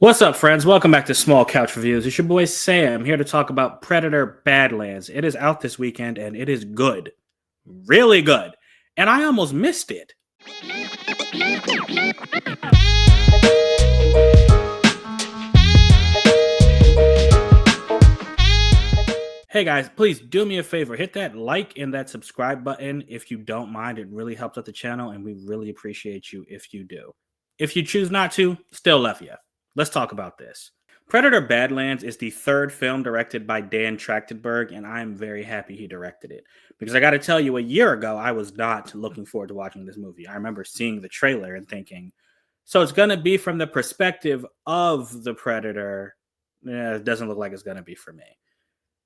What's up, friends? Welcome back to Small Couch Reviews. It's your boy Sam here to talk about Predator Badlands. It is out this weekend and it is good. Really good. And I almost missed it. Hey guys, please do me a favor. Hit that like and that subscribe button if you don't mind. It really helps out the channel and we really appreciate you if you do. If you choose not to, still love you. Let's talk about this. Predator Badlands is the third film directed by Dan Trachtenberg, and I'm very happy he directed it. Because I got to tell you, a year ago, I was not looking forward to watching this movie. I remember seeing the trailer and thinking, so it's going to be from the perspective of the Predator. It doesn't look like it's going to be for me.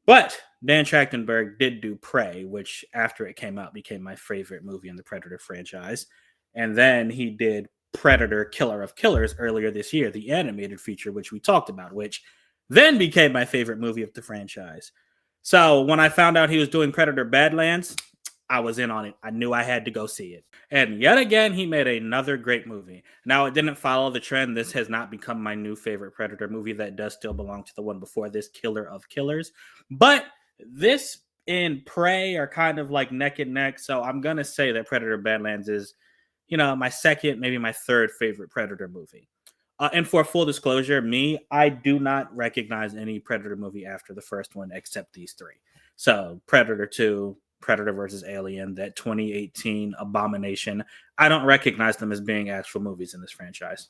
But Dan Trachtenberg did do Prey, which after it came out became my favorite movie in the Predator franchise. And then he did Predator Killer of Killers earlier this year, the animated feature, which we talked about, which then became my favorite movie of the franchise. So when I found out he was doing Predator Badlands, I was in on it. I knew I had to go see it. And yet again, he made another great movie. Now, it didn't follow the trend. This has not become my new favorite Predator movie. That does still belong to the one before this, Killer of Killers. But this and Prey are kind of like neck and neck. So I'm going to say that Predator Badlands is, my second, maybe my third favorite Predator movie. And for full disclosure, I do not recognize any Predator movie after the first one except these three. So Predator 2, Predator versus Alien, that 2018 abomination. I don't recognize them as being actual movies in this franchise.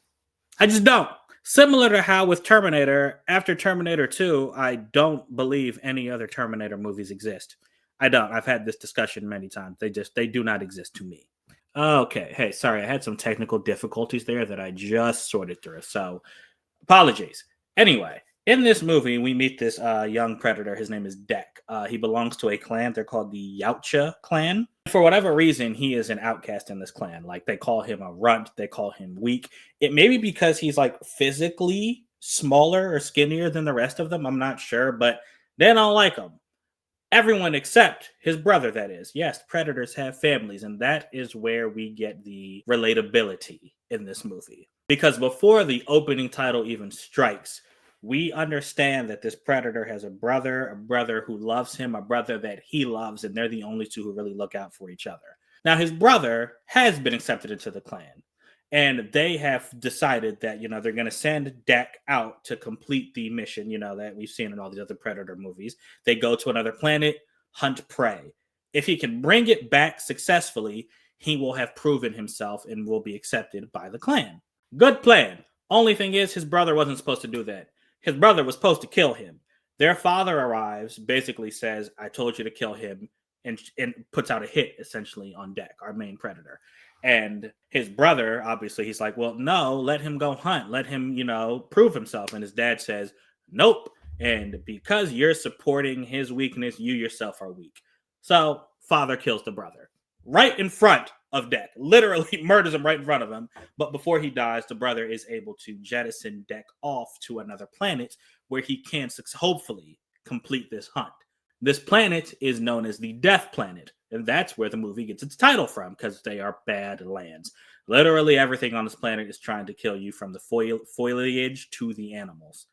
I just don't. Similar to how with Terminator, after Terminator 2, I don't believe any other Terminator movies exist. I don't. I've had this discussion many times. They do not exist to me. Okay. Hey, sorry. I had some technical difficulties there that I just sorted through. So apologies. Anyway, in this movie, we meet this young predator. His name is Deck. He belongs to a clan. They're called the Yautja clan. For whatever reason, he is an outcast in this clan. Like, they call him a runt. They call him weak. It may be because he's like physically smaller or skinnier than the rest of them. I'm not sure, but they don't like him. Everyone except his brother, that is. Yes, predators have families, and that is where we get the relatability in this movie. Because before the opening title even strikes, we understand that this predator has a brother who loves him, a brother that he loves, and they're the only two who really look out for each other. Now, his brother has been accepted into the clan, and they have decided that, they're going to send Deck out to complete the mission, that we've seen in all these other Predator movies. They go to another planet, hunt prey. If he can bring it back successfully, he will have proven himself and will be accepted by the clan. Good plan. Only thing is, his brother wasn't supposed to do that. His brother was supposed to kill him. Their father arrives, basically says, I told you to kill him, and puts out a hit, essentially, on Deck, our main predator. And his brother, obviously, he's like, well, no, let him go hunt. Let him, prove himself. And his dad says, nope. And because you're supporting his weakness, you yourself are weak. So father kills the brother right in front of Deck, literally murders him right in front of him. But before he dies, the brother is able to jettison Deck off to another planet where he can hopefully complete this hunt. This planet is known as the Death Planet, and that's where the movie gets its title from, because they are Badlands. Literally everything on this planet is trying to kill you, from the foliage to the animals.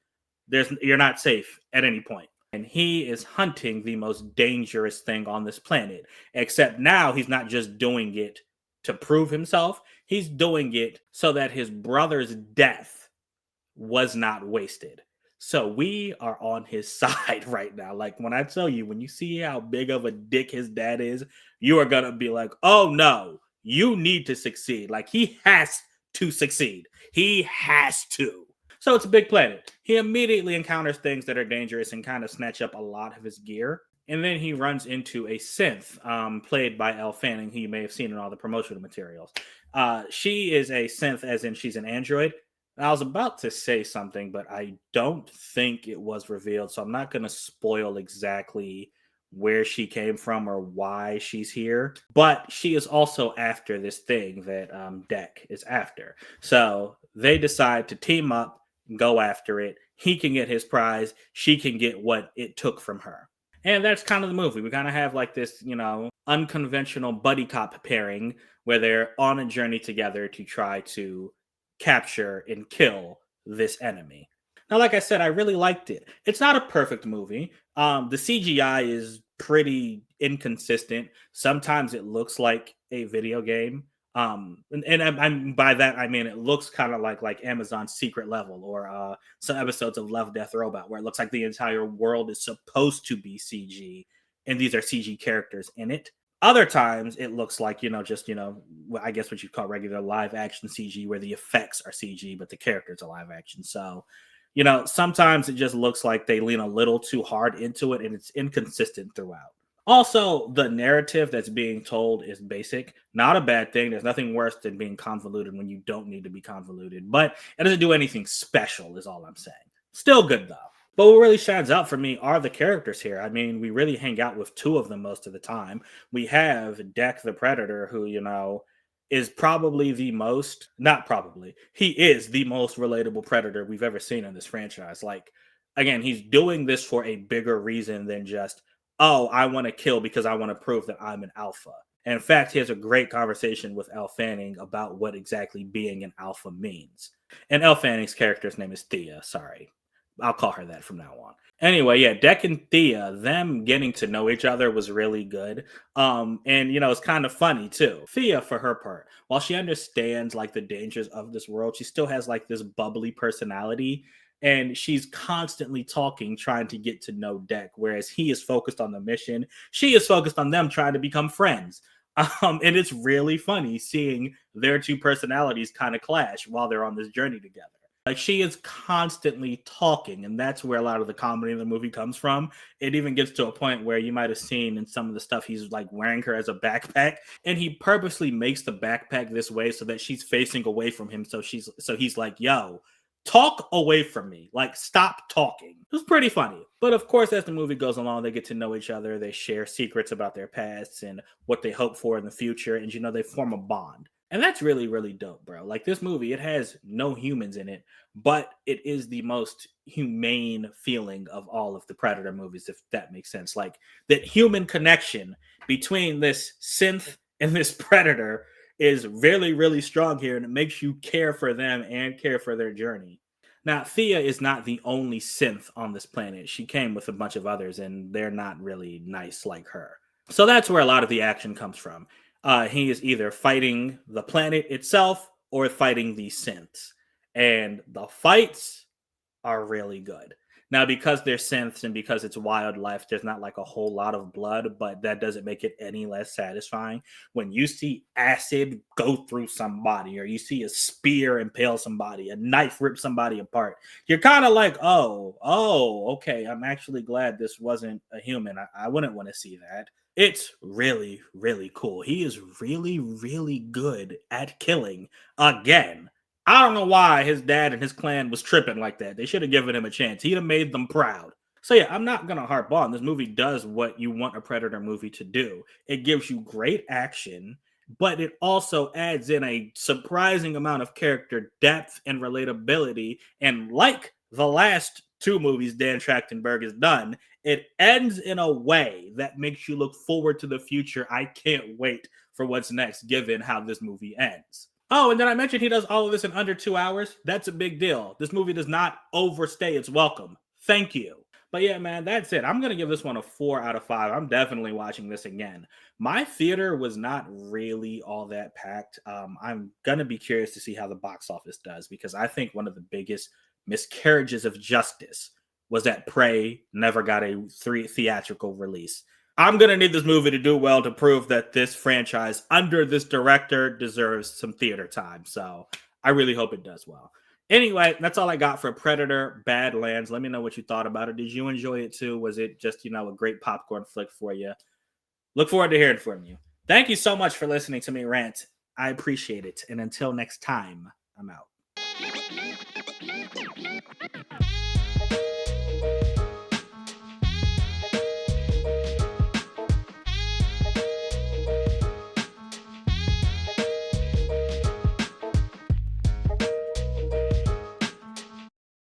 You're not safe at any point. And he is hunting the most dangerous thing on this planet, except now he's not just doing it to prove himself. He's doing it so that his brother's death was not wasted. So we are on his side right now. Like, when I tell you, when you see how big of a dick his dad is, you are going to be like, oh no, you need to succeed. Like, he has to succeed. He has to. So it's a big planet. He immediately encounters things that are dangerous and kind of snatch up a lot of his gear. And then he runs into a synth played by Elle Fanning, who you may have seen in all the promotional materials. She is a synth, as in she's an android. I was about to say something, but I don't think it was revealed, so I'm not going to spoil exactly where she came from or why she's here. But she is also after this thing that Deck is after. So they decide to team up, go after it. He can get his prize. She can get what it took from her. And that's kind of the movie. We kind of have like this, unconventional buddy cop pairing where they're on a journey together to try to capture and kill this enemy. Now, like I said, I really liked it. It's not a perfect movie. The CGI is pretty inconsistent. Sometimes it looks like a video game. And by that I mean it looks kind of like Amazon's Secret Level or some episodes of Love, Death, Robot, where it looks like the entire world is supposed to be CG, and these are CG characters in it. Other times it looks like, just, I guess what you call regular live action CG, where the effects are CG, but the characters are live action. So, sometimes it just looks like they lean a little too hard into it and it's inconsistent throughout. Also, the narrative that's being told is basic. Not a bad thing. There's nothing worse than being convoluted when you don't need to be convoluted, but it doesn't do anything special, is all I'm saying. Still good, though. But what really shines out for me are the characters here. I mean, we really hang out with two of them most of the time. We have Deck the Predator, who, is probably the most, not probably, he is the most relatable Predator we've ever seen in this franchise. Like, again, he's doing this for a bigger reason than just, oh, I want to kill because I want to prove that I'm an alpha. And in fact, he has a great conversation with Elle Fanning about what exactly being an alpha means. And Elle Fanning's character's name is Thea. Sorry, I'll call her that from now on. Anyway, yeah, Deck and Thea, them getting to know each other was really good. And it's kind of funny too. Thea, for her part, while she understands like the dangers of this world, she still has like this bubbly personality. And she's constantly talking, trying to get to know Deck, whereas he is focused on the mission. She is focused on them trying to become friends. And it's really funny seeing their two personalities kind of clash while they're on this journey together. Like, she is constantly talking, and that's where a lot of the comedy in the movie comes from. It even gets to a point where you might have seen in some of the stuff he's like wearing her as a backpack, and he purposely makes the backpack this way so that she's facing away from him. So he's like, "Yo, talk away from me. Like, stop talking." It was pretty funny. But of course, as the movie goes along, they get to know each other. They share secrets about their pasts and what they hope for in the future, and they form a bond. And that's really, really dope, bro. Like, this movie, it has no humans in it, but it is the most humane feeling of all of the Predator movies, if that makes sense. Like, that human connection between this synth and this Predator is really, really strong here, and it makes you care for them and care for their journey. Now, Thea is not the only synth on this planet. She came with a bunch of others, and they're not really nice like her. So that's where a lot of the action comes from. He is either fighting the planet itself or fighting the synths. And the fights are really good. Now, because they're synths and because it's wildlife, there's not like a whole lot of blood, but that doesn't make it any less satisfying. When you see acid go through somebody, or you see a spear impale somebody, a knife rip somebody apart, you're kind of like, okay, I'm actually glad this wasn't a human. I wouldn't want to see that. It's really, really cool. He is really, really good at killing again. I don't know why his dad and his clan was tripping like that. They should have given him a chance. He'd have made them proud. So yeah, I'm not gonna harp on. This movie does what you want a Predator movie to do. It gives you great action, but it also adds in a surprising amount of character depth and relatability. And like the last two movies Dan Trachtenberg has done, it ends in a way that makes you look forward to the future. I can't wait for what's next, given how this movie ends. Oh, and then I mentioned he does all of this in under 2 hours. That's a big deal. This movie does not overstay its welcome. Thank you. But yeah, man, that's it. I'm going to give this one a 4 out of 5. I'm definitely watching this again. My theater was not really all that packed. I'm going to be curious to see how the box office does, because I think one of the biggest miscarriages of justice was that Prey never got a theatrical release. I'm going to need this movie to do well to prove that this franchise under this director deserves some theater time. So I really hope it does well. Anyway, that's all I got for Predator Badlands. Let me know what you thought about it. Did you enjoy it too? Was it just, a great popcorn flick for you? Look forward to hearing from you. Thank you so much for listening to me rant. I appreciate it. And until next time, I'm out.